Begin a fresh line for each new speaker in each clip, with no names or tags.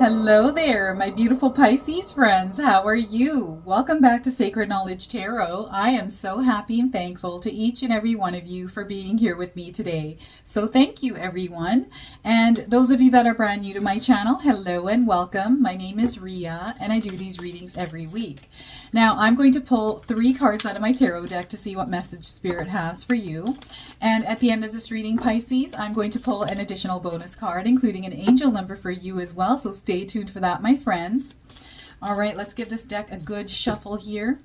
Hello there, my beautiful Pisces friends. How are you? Welcome back to Sacred Knowledge Tarot. I am so happy and thankful to each and every one of you for being here with me today. So thank you, everyone. And those of you that are brand new to my channel, hello and welcome. My name is Ria, and I do these readings every week. Now, I'm going to pull 3 cards out of my tarot deck to see what message Spirit has for you. And at the end of this reading, Pisces, I'm going to pull an additional bonus card, including an angel number for you as well. So stay tuned for that, my friends. All right, let's give this deck a good shuffle here.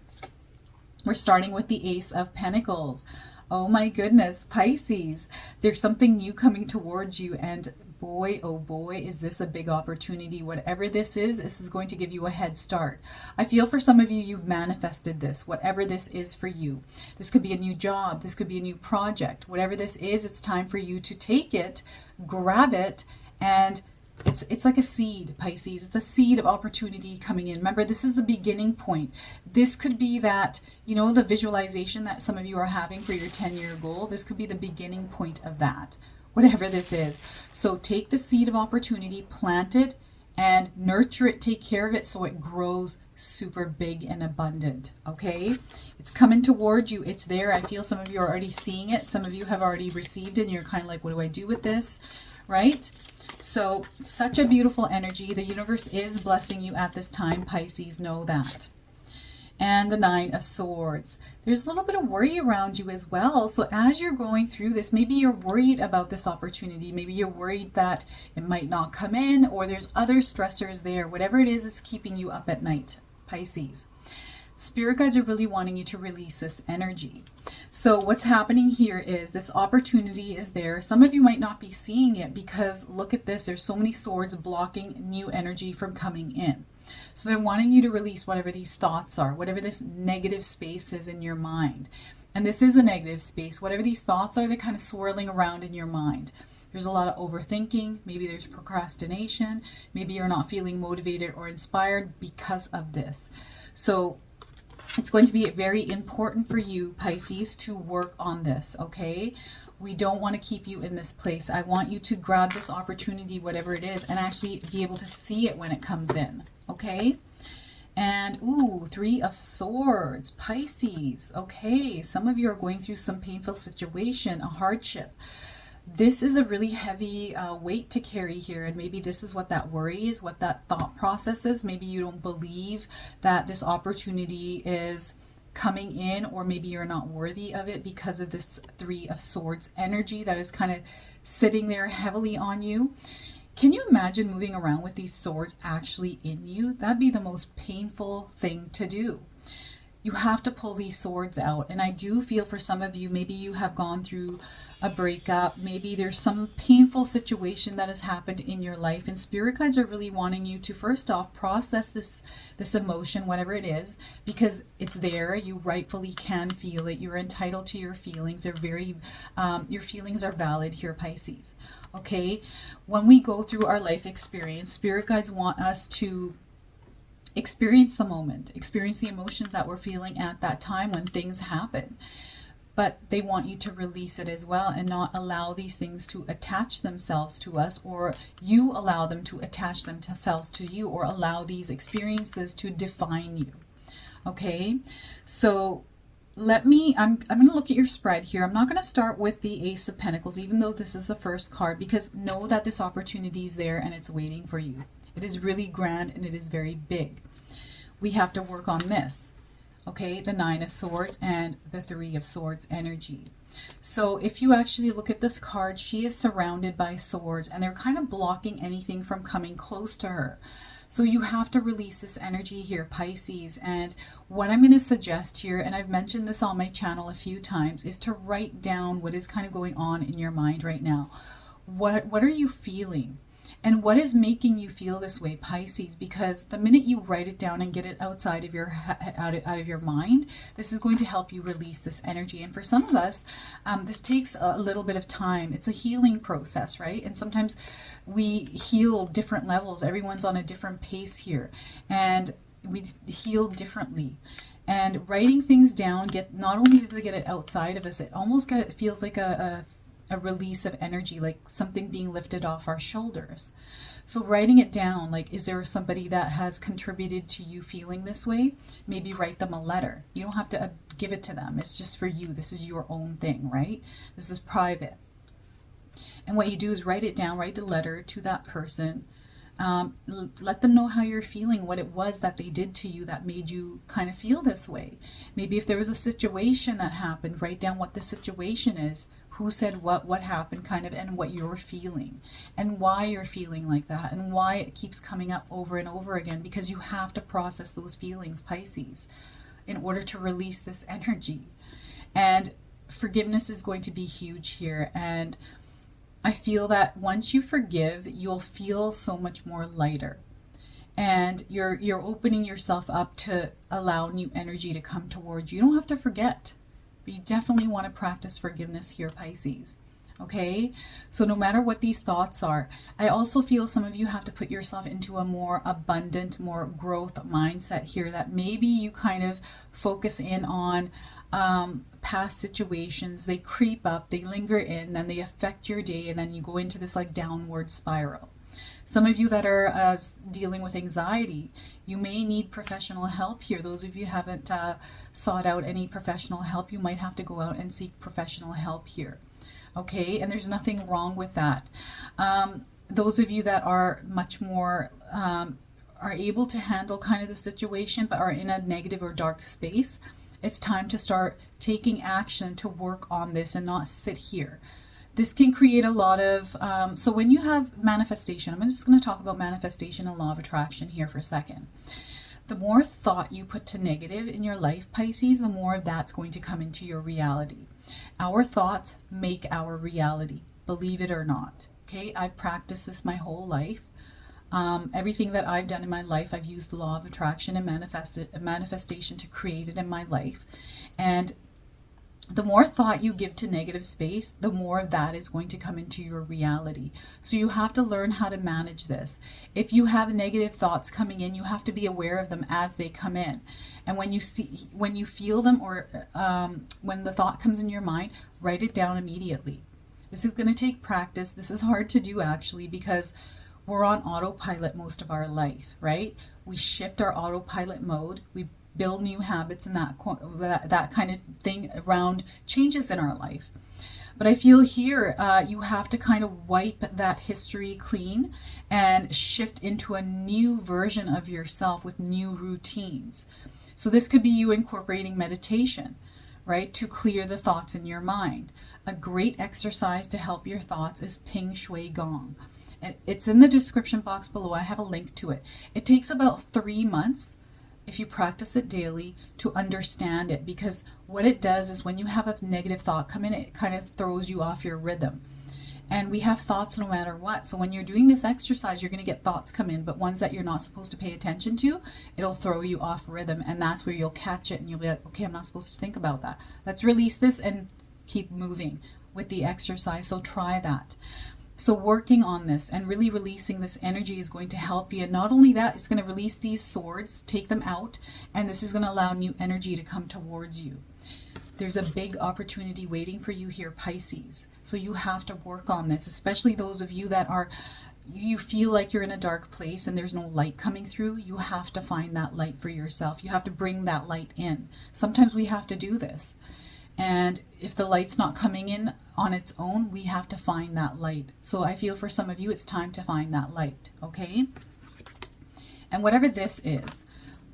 We're starting with the Ace of Pentacles. Oh my goodness, Pisces, there's something new coming towards you, and boy, oh boy, is this a big opportunity. Whatever this is going to give you a head start. I feel for some of you, you've manifested this, whatever this is for you. This could be a new job. This could be a new project. Whatever this is, it's time for you to take it, grab it, and it's like a seed, Pisces. It's a seed of opportunity coming in. Remember, this is the beginning point. This could be that, you know, the visualization that some of you are having for your 10-year goal. This could be the beginning point of that, whatever this is. So take the seed of opportunity, plant it, and nurture it, take care of it so it grows super big and abundant, okay? It's coming toward you. It's there. I feel some of you are already seeing it. Some of you have already received it, and you're kind of like, what do I do with this, right? So such a beautiful energy. The universe is blessing you at this time, Pisces. Know that. And the 9 of Swords. There's a little bit of worry around you as well. So as you're going through this, maybe you're worried about this opportunity. Maybe you're worried that it might not come in, or there's other stressors there. Whatever it is, it's keeping you up at night, Pisces. Spirit guides are really wanting you to release this energy. So what's happening here is this opportunity is there. Some of you might not be seeing it because look at this. There's so many swords blocking new energy from coming in. So they're wanting you to release whatever these thoughts are, whatever this negative space is in your mind. And this is a negative space. Whatever these thoughts are, they're kind of swirling around in your mind. There's a lot of overthinking. Maybe there's procrastination. Maybe you're not feeling motivated or inspired because of this. So it's going to be very important for you, Pisces, to work on this, okay? We don't want to keep you in this place. I want you to grab this opportunity, whatever it is, and actually be able to see it when it comes in, okay? And, ooh, 3 of Swords, Pisces. Okay, some of you are going through some painful situation, a hardship. This is a really heavy weight to carry here, and maybe this is what that worry is, what that thought process is. Maybe you don't believe that this opportunity is coming in, or maybe you're not worthy of it because of this 3 of Swords energy that is kind of sitting there heavily on you. Can you imagine moving around with these swords actually in you? That'd be the most painful thing to do. You have to pull these swords out. And I do feel for some of you, maybe you have gone through a breakup. Maybe there's some painful situation that has happened in your life. And spirit guides are really wanting you to, first off, process this emotion, whatever it is, because it's there. You rightfully can feel it. You're entitled to your feelings. They're very, your feelings are valid here, Pisces. Okay? When we go through our life experience, spirit guides want us to experience the moment, experience the emotions that we're feeling at that time when things happen. But they want you to release it as well and not allow these things to attach themselves to us, or you allow them to attach themselves to you, or allow these experiences to define you. Okay, so I'm going to look at your spread here. I'm not going to start with the Ace of Pentacles, even though this is the first card, because know that this opportunity is there and it's waiting for you. It is really grand and it is very big. We have to work on this. Okay, the 9 of Swords and the 3 of Swords energy. So if you actually look at this card, she is surrounded by swords and they're kind of blocking anything from coming close to her. So you have to release this energy here, Pisces. And what I'm going to suggest here, and I've mentioned this on my channel a few times, is to write down what is kind of going on in your mind right now. What are you feeling? And what is making you feel this way, Pisces? Because the minute you write it down and get it outside of your out of your mind, this is going to help you release this energy. And for some of us, this takes a little bit of time. It's a healing process, right? And sometimes we heal different levels. Everyone's on a different pace here, and we heal differently. And writing things down, not only does it get it outside of us, it almost feels like a a release of energy, like something being lifted off our shoulders. So writing it down, like, is there somebody that has contributed to you feeling this way? Maybe write them a letter. You don't have to give it to them. It's just for you. This is your own thing, right? This is private. And what you do is write it down, write a letter to that person. Let them know how you're feeling, what it was that they did to you that made you kind of feel this way. Maybe if there was a situation that happened, write down what the situation is, who said what happened, kind of, and what you're feeling, and why you're feeling like that, and why it keeps coming up over and over again, because you have to process those feelings, Pisces, in order to release this energy. And forgiveness is going to be huge here. And I feel that once you forgive, you'll feel so much more lighter. And you're opening yourself up to allow new energy to come towards you. You don't have to forget, but you definitely want to practice forgiveness here, Pisces. Okay? So no matter what these thoughts are, I also feel some of you have to put yourself into a more abundant, more growth mindset here, that maybe you kind of focus in on past situations. They creep up, they linger in, then they affect your day, and then you go into this like downward spiral. Some of you that are dealing with anxiety, you may need professional help here. Those of you who haven't sought out any professional help, you might have to go out and seek professional help here. Okay, and there's nothing wrong with that. Those of you that are much more are able to handle kind of the situation, but are in a negative or dark space, it's time to start taking action to work on this and not sit here. This can create a lot of, so when you have manifestation, I'm just going to talk about manifestation and law of attraction here for a second. The more thought you put to negative in your life, Pisces, the more of that's going to come into your reality. Our thoughts make our reality, believe it or not. Okay, I've practiced this my whole life. Everything that I've done in my life, I've used the law of attraction and manifestation to create it in my life. And the more thought you give to negative space, the more of that is going to come into your reality. So you have to learn how to manage this. If you have negative thoughts coming in, you have to be aware of them as they come in. And when you feel them, or when the thought comes in your mind, write it down immediately. This is going to take practice. This is hard to do, actually, because we're on autopilot most of our life, right? We shift our autopilot mode. We build new habits and that kind of thing around changes in our life. But I feel here you have to kind of wipe that history clean and shift into a new version of yourself with new routines. So this could be you incorporating meditation, right, to clear the thoughts in your mind. A great exercise to help your thoughts is Ping Shui Gong. It's in the description box below. I have a link to it. It takes about 3 months, if you practice it daily, to understand it, because what it does is when you have a negative thought come in, it kind of throws you off your rhythm. And we have thoughts no matter what. So when you're doing this exercise, you're going to get thoughts come in, but ones that you're not supposed to pay attention to, it'll throw you off rhythm. And that's where you'll catch it and you'll be like, okay, I'm not supposed to think about that. Let's release this and keep moving with the exercise. So try that. So working on this and really releasing this energy is going to help you. And not only that, it's going to release these swords, take them out, and this is going to allow new energy to come towards you. There's a big opportunity waiting for you here, Pisces. So you have to work on this, especially those of you that you feel like you're in a dark place and there's no light coming through. You have to find that light for yourself. You have to bring that light in. Sometimes we have to do this. And if the light's not coming in on its own, we have to find that light. So I feel for some of you, it's time to find that light, okay? And whatever this is,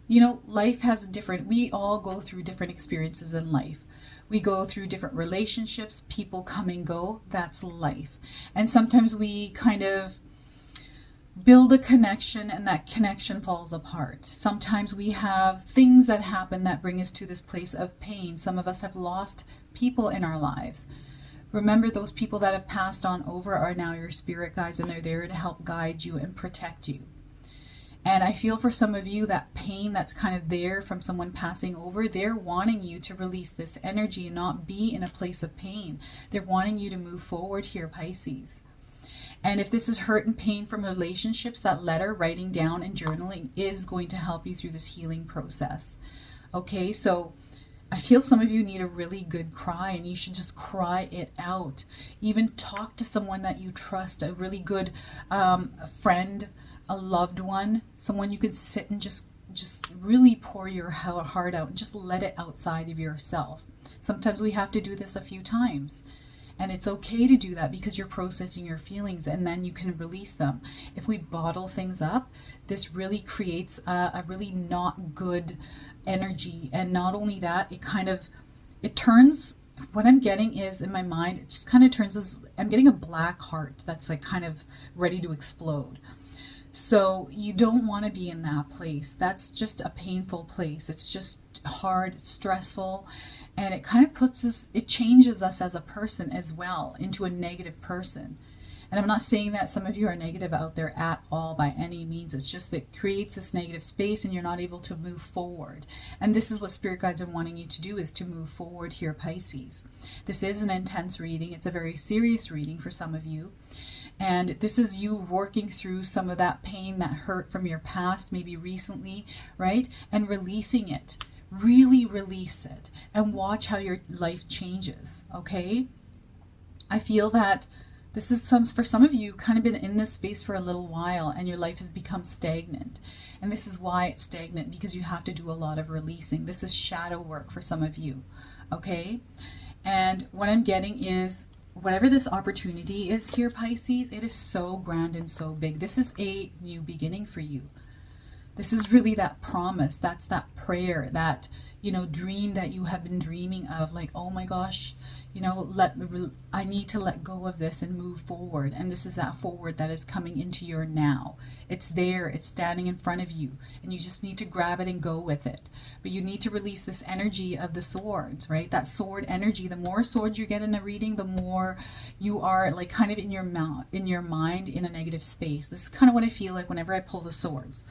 you know, life has we all go through different experiences in life. We go through different relationships, people come and go, that's life. And sometimes we kind of build a connection and that connection falls apart. Sometimes we have things that happen that bring us to this place of pain. Some of us have lost people in our lives. Remember, those people that have passed on over are now your spirit guides, and they're there to help guide you and protect you. And I feel for some of you that pain that's kind of there from someone passing over, they're wanting you to release this energy and not be in a place of pain. They're wanting you to move forward here, Pisces. And if this is hurt and pain from relationships, that letter, writing down and journaling is going to help you through this healing process. Okay, so I feel some of you need a really good cry, and you should just cry it out. Even talk to someone that you trust, a really good friend, a loved one, someone you could sit and just really pour your heart out and just let it outside of yourself. Sometimes we have to do this a few times. And it's okay to do that because you're processing your feelings and then you can release them. If we bottle things up, this really creates a really not good energy. And not only that, it turns, what I'm getting is in my mind, it just kind of turns as, I'm getting a black heart that's like kind of ready to explode. So you don't want to be in that place. That's just a painful place. It's just hard, it's stressful, and it kind of it changes us as a person as well into a negative person. And I'm not saying that some of you are negative out there at all by any means. It's just that it creates this negative space and you're not able to move forward. And this is what spirit guides are wanting you to do, is to move forward here, Pisces. This is an intense reading. It's a very serious reading for some of you. And this is you working through some of that pain, that hurt from your past, maybe recently, right? And releasing it. Really release it and watch how your life changes, okay? I feel that this is for some of you kind of been in this space for a little while and your life has become stagnant. And this is why it's stagnant, because you have to do a lot of releasing. This is shadow work for some of you, okay? And what I'm getting is, whatever this opportunity is here, Pisces, it is so grand and so big. This is a new beginning for you. This is really that promise. That's that prayer, that, dream that you have been dreaming of, like, oh my gosh, I need to let go of this and move forward. And this is that forward that is coming into your now. It's there, it's standing in front of you, and you just need to grab it and go with it. But you need to release this energy of the swords, right? That sword energy. The more swords you get in a reading, the more you are like kind of in your mind in a negative space. This is kind of what I feel like whenever I pull the swords,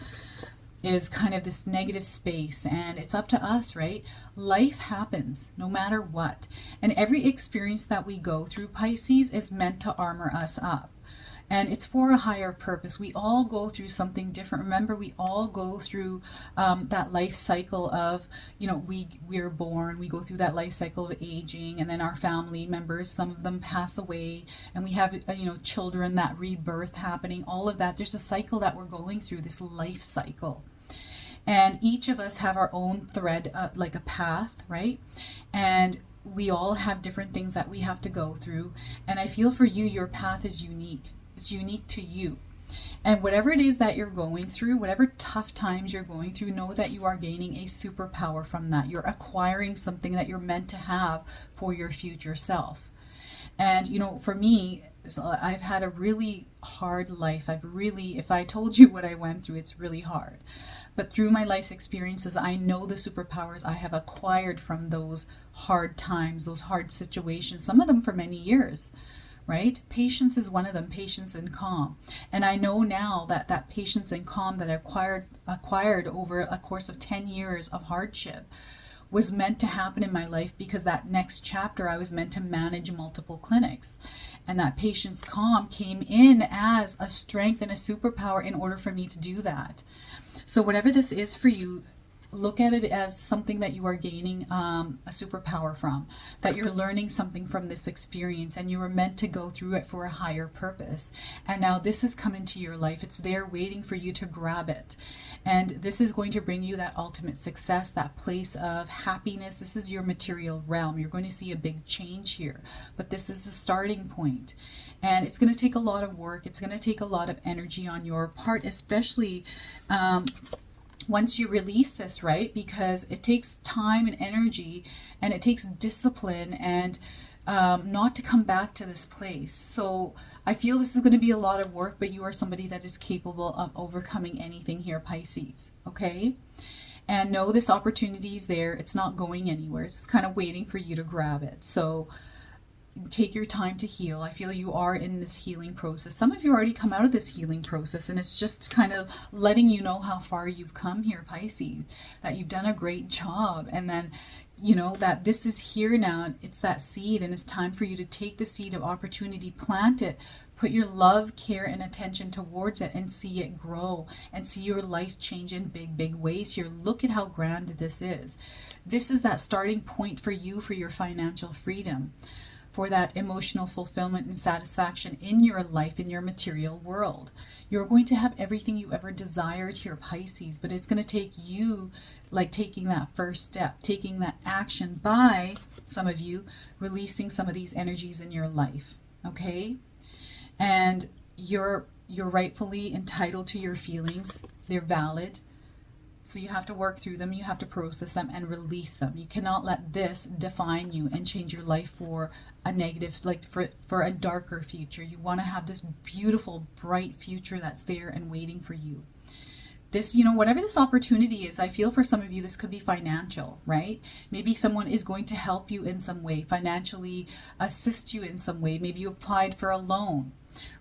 is kind of this negative space. And it's up to us, right? Life happens no matter what. And every experience that we go through, Pisces, is meant to armor us up. And it's for a higher purpose. We all go through something different. Remember, we all go through that life cycle of, we're born, we go through that life cycle of aging, and then our family members, some of them pass away, and we have, children, that rebirth happening, all of that. There's a cycle that we're going through, this life cycle. And each of us have our own thread, like a path, right? And we all have different things that we have to go through. And I feel for you, your path is unique. It's unique to you. And whatever it is that you're going through, whatever tough times you're going through, know that you are gaining a superpower from that. You're acquiring something that you're meant to have for your future self. And, for me, I've had a really hard life. If I told you what I went through, it's really hard. But through my life's experiences, I know the superpowers I have acquired from those hard times, those hard situations, some of them for many years, right? Patience is one of them, patience and calm. And I know now that that patience and calm that I acquired over a course of 10 years of hardship was meant to happen in my life, because that next chapter I was meant to manage multiple clinics. And that patience calm came in as a strength and a superpower in order for me to do that. So whatever this is for you, look at it as something that you are gaining a superpower from, that you're learning something from this experience, and you were meant to go through it for a higher purpose. And now this has come into your life. It's there waiting for you to grab it. And this is going to bring you that ultimate success, that place of happiness. This is your material realm. You're going to see a big change here, but this is the starting point. And it's going to take a lot of work. It's going to take a lot of energy on your part, especially once you release this, right? Because it takes time and energy, and it takes discipline and not to come back to this place. So I feel this is going to be a lot of work, but you are somebody that is capable of overcoming anything here, Pisces, okay? And know this opportunity is there. It's not going anywhere. It's kind of waiting for you to grab it. So take your time to heal. I feel you are in this healing process. Some of you already come out of this healing process, and it's just kind of letting you know how far you've come here, Pisces, that you've done a great job. And then you know, that this is here now. It's that seed, and it's time for you to take the seed of opportunity, plant it, put your love, care, and attention towards it, and see it grow, and see your life change in big, big ways here. Look at how grand this is. This is that starting point for you, for your financial freedom, for that emotional fulfillment and satisfaction in your life, in your material world. You're going to have everything you ever desired here, Pisces, but it's going to take you, like, taking that first step, taking that action by, some of you, releasing some of these energies in your life, okay? And you're rightfully entitled to your feelings. They're valid. So you have to work through them, you have to process them and release them. You cannot let this define you and change your life for a negative, like for a darker future. You want to have this beautiful, bright future that's there and waiting for you. This, you know, whatever this opportunity is, I feel for some of you, this could be financial, right? Maybe someone is going to help you in some way, financially assist you in some way. Maybe you applied for a loan.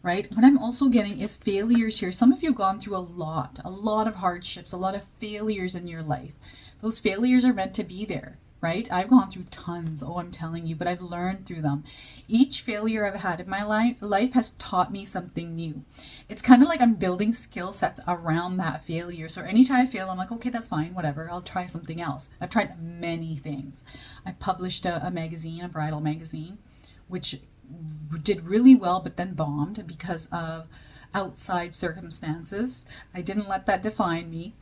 Right? What I'm also getting is failures here. Some of you have gone through a lot of hardships, a lot of failures in your life. Those failures are meant to be there, right? I've gone through tons, I'm telling you, but I've learned through them. Each failure I've had in my life has taught me something new. It's kind of like I'm building skill sets around that failure. So anytime I fail, I'm like, okay, that's fine, whatever, I'll try something else. I've tried many things. I published a magazine, a bridal magazine, which did really well, but then bombed because of outside circumstances. I didn't let that define me.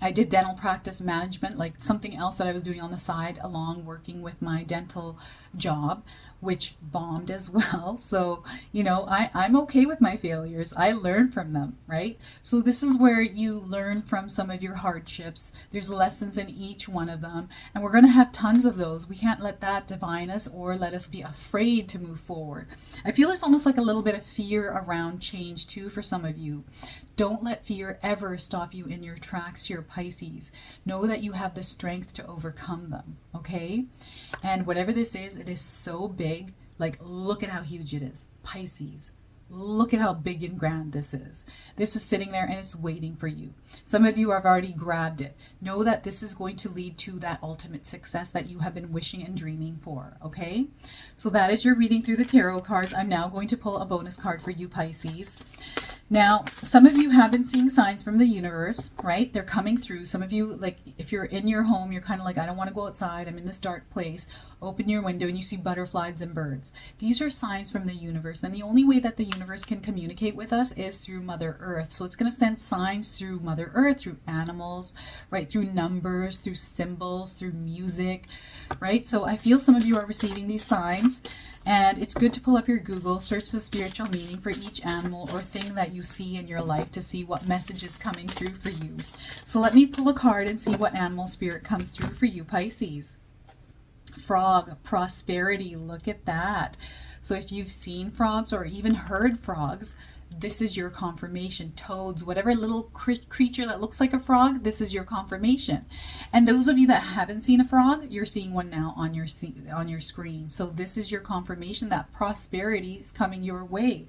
I did dental practice management, like something else that I was doing on the side along working with my dental job, which bombed as well. So, you know, I'm okay with my failures. I learn from them, right? So this is where you learn from some of your hardships. There's lessons in each one of them, and we're going to have tons of those. We can't let that define us or let us be afraid to move forward. I feel there's almost like a little bit of fear around change too for some of you. Don't let fear ever stop you in your tracks here, Pisces. Know that you have the strength to overcome them, okay? And whatever this is, it is so big. Like, look at how huge it is. Pisces, look at how big and grand this is. This is sitting there and it's waiting for you. Some of you have already grabbed it. Know that this is going to lead to that ultimate success that you have been wishing and dreaming for, okay? So that is your reading through the tarot cards. I'm now going to pull a bonus card for you, Pisces. Now, some of you have been seeing signs from the universe, right? They're coming through. Some of you, like, if you're in your home, you're kind of like, I don't want to go outside. I'm in this dark place. Open your window and you see butterflies and birds. These are signs from the universe. And the only way that the universe can communicate with us is through Mother Earth. So it's going to send signs through Mother Earth, through animals, right? Through numbers, through symbols, through music, right? So I feel some of you are receiving these signs. And it's good to pull up your Google, search the spiritual meaning for each animal or thing that you see in your life to see what message is coming through for you. So let me pull a card and see what animal spirit comes through for you, Pisces. Frog, prosperity, look at that. So if you've seen frogs or even heard frogs, this is your confirmation. Toads, whatever little creature that looks like a frog, this is your confirmation. And those of you that haven't seen a frog, you're seeing one now on your screen. So this is your confirmation that prosperity is coming your way.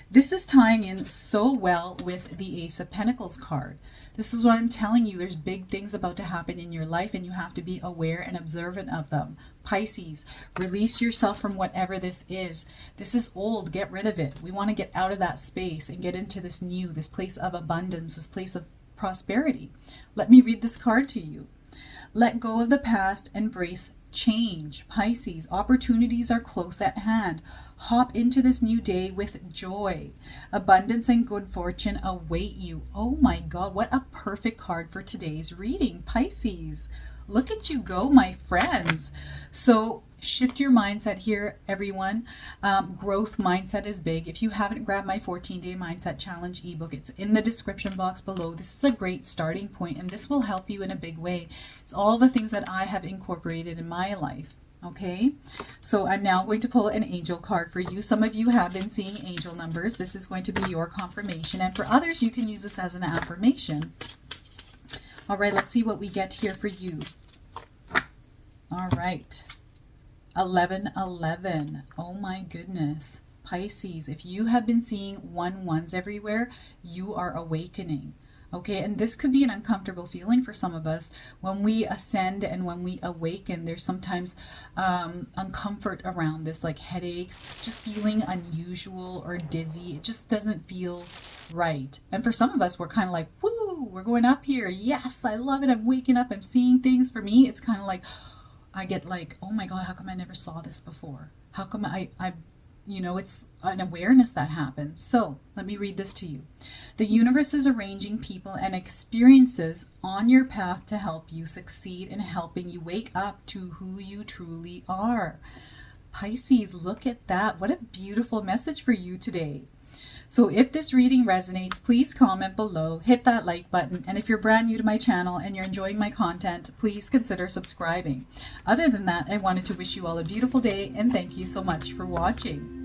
This is tying in so well with the Ace of Pentacles card. This is what I'm telling you. There's big things about to happen in your life and you have to be aware and observant of them. Pisces, release yourself from whatever this is. This is old. Get rid of it. We want to get out of that space and get into this new, this place of abundance, this place of prosperity. Let me read this card to you. Let go of the past, embrace change. Pisces, opportunities are close at hand. Hop into this new day with joy. Abundance and good fortune await you. Oh my God, what a perfect card for today's reading, Pisces. Look at you go, my friends. So shift your mindset here, everyone. Growth mindset is big. If you haven't grabbed my 14-day mindset challenge ebook, it's in the description box below. This is a great starting point and this will help you in a big way. It's all the things that I have incorporated in my life. Okay, so I'm now going to pull an angel card for you. Some of you have been seeing angel numbers. This is going to be your confirmation, and for others you can use this as an affirmation. All right, let's see what we get here for you. All right, 1111. Oh my goodness, Pisces, if you have been seeing 11s everywhere, you are awakening. Okay, and this could be an uncomfortable feeling for some of us. When we ascend and when we awaken, there's sometimes uncomfort around this, like headaches, just feeling unusual or dizzy. It just doesn't feel right. And for some of us, we're kind of like, woo, we're going up here. Yes, I love it. I'm waking up. I'm seeing things. For me, it's kind of like, I get like, oh my God, how come I never saw this before? How come it's an awareness that happens. So let me read this to you. The universe is arranging people and experiences on your path to help you succeed in helping you wake up to who you truly are. Pisces, look at that. What a beautiful message for you today. So if this reading resonates, please comment below, hit that like button, and if you're brand new to my channel and you're enjoying my content, please consider subscribing. Other than that, I wanted to wish you all a beautiful day and thank you so much for watching.